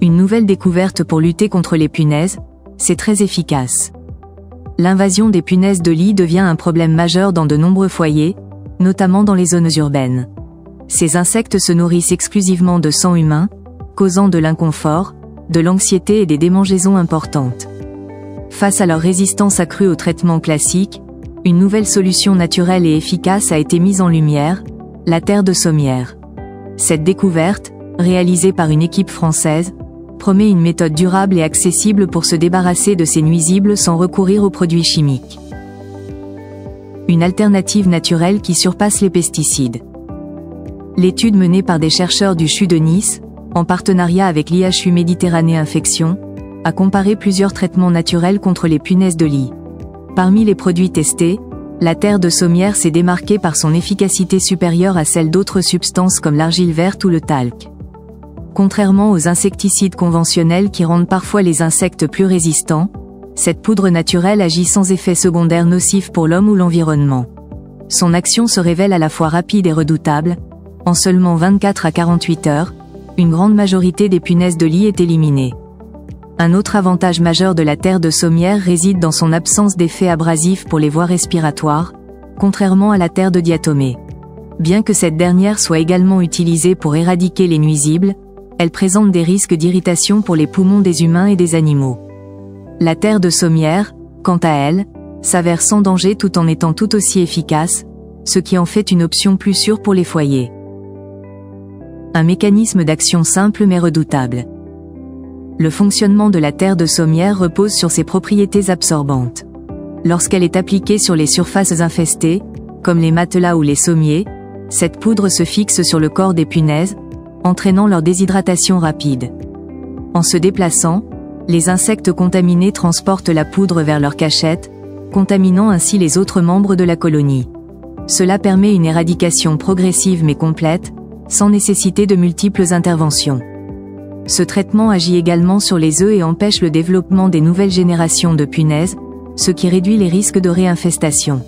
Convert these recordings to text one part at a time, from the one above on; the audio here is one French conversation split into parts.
Une nouvelle découverte pour lutter contre les punaises, c'est très efficace. L'invasion des punaises de lit devient un problème majeur dans de nombreux foyers, notamment dans les zones urbaines. Ces insectes se nourrissent exclusivement de sang humain, causant de l'inconfort, de l'anxiété et des démangeaisons importantes. Face à leur résistance accrue aux traitements classiques, une nouvelle solution naturelle et efficace a été mise en lumière, la terre de sommière. Cette découverte, réalisée par une équipe française, promet une méthode durable et accessible pour se débarrasser de ces nuisibles sans recourir aux produits chimiques. Une alternative naturelle qui surpasse les pesticides. L'étude menée par des chercheurs du CHU de Nice, en partenariat avec l'IHU Méditerranée Infection, a comparé plusieurs traitements naturels contre les punaises de lit. Parmi les produits testés, la terre de sommière s'est démarquée par son efficacité supérieure à celle d'autres substances comme l'argile verte ou le talc. Contrairement aux insecticides conventionnels qui rendent parfois les insectes plus résistants, cette poudre naturelle agit sans effet secondaire nocif pour l'homme ou l'environnement. Son action se révèle à la fois rapide et redoutable. En seulement 24 à 48 heures, une grande majorité des punaises de lit est éliminée. Un autre avantage majeur de la terre de sommière réside dans son absence d'effet abrasif pour les voies respiratoires, contrairement à la terre de diatomée. Bien que cette dernière soit également utilisée pour éradiquer les nuisibles, elle présente des risques d'irritation pour les poumons des humains et des animaux. La terre de sommière, quant à elle, s'avère sans danger tout en étant tout aussi efficace, ce qui en fait une option plus sûre pour les foyers. Un mécanisme d'action simple mais redoutable. Le fonctionnement de la terre de sommière repose sur ses propriétés absorbantes. Lorsqu'elle est appliquée sur les surfaces infestées, comme les matelas ou les sommiers, cette poudre se fixe sur le corps des punaises, entraînant leur déshydratation rapide. En se déplaçant, les insectes contaminés transportent la poudre vers leur cachette, contaminant ainsi les autres membres de la colonie. Cela permet une éradication progressive mais complète, sans nécessiter de multiples interventions. Ce traitement agit également sur les œufs et empêche le développement des nouvelles générations de punaises, ce qui réduit les risques de réinfestation.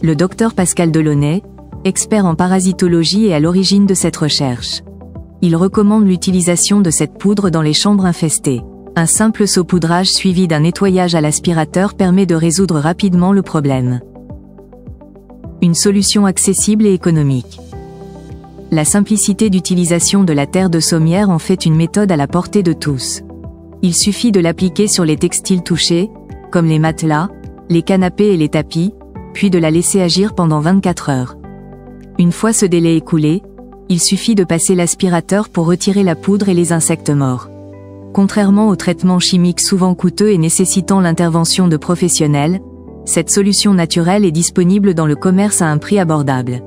Le Dr Pascal Delaunay, expert en parasitologie est à l'origine de cette recherche. Il recommande l'utilisation de cette poudre dans les chambres infestées. Un simple saupoudrage suivi d'un nettoyage à l'aspirateur permet de résoudre rapidement le problème. Une solution accessible et économique. La simplicité d'utilisation de la terre de sommière en fait une méthode à la portée de tous. Il suffit de l'appliquer sur les textiles touchés, comme les matelas, les canapés et les tapis, puis de la laisser agir pendant 24 heures. Une fois ce délai écoulé, il suffit de passer l'aspirateur pour retirer la poudre et les insectes morts. Contrairement aux traitements chimiques souvent coûteux et nécessitant l'intervention de professionnels, cette solution naturelle est disponible dans le commerce à un prix abordable.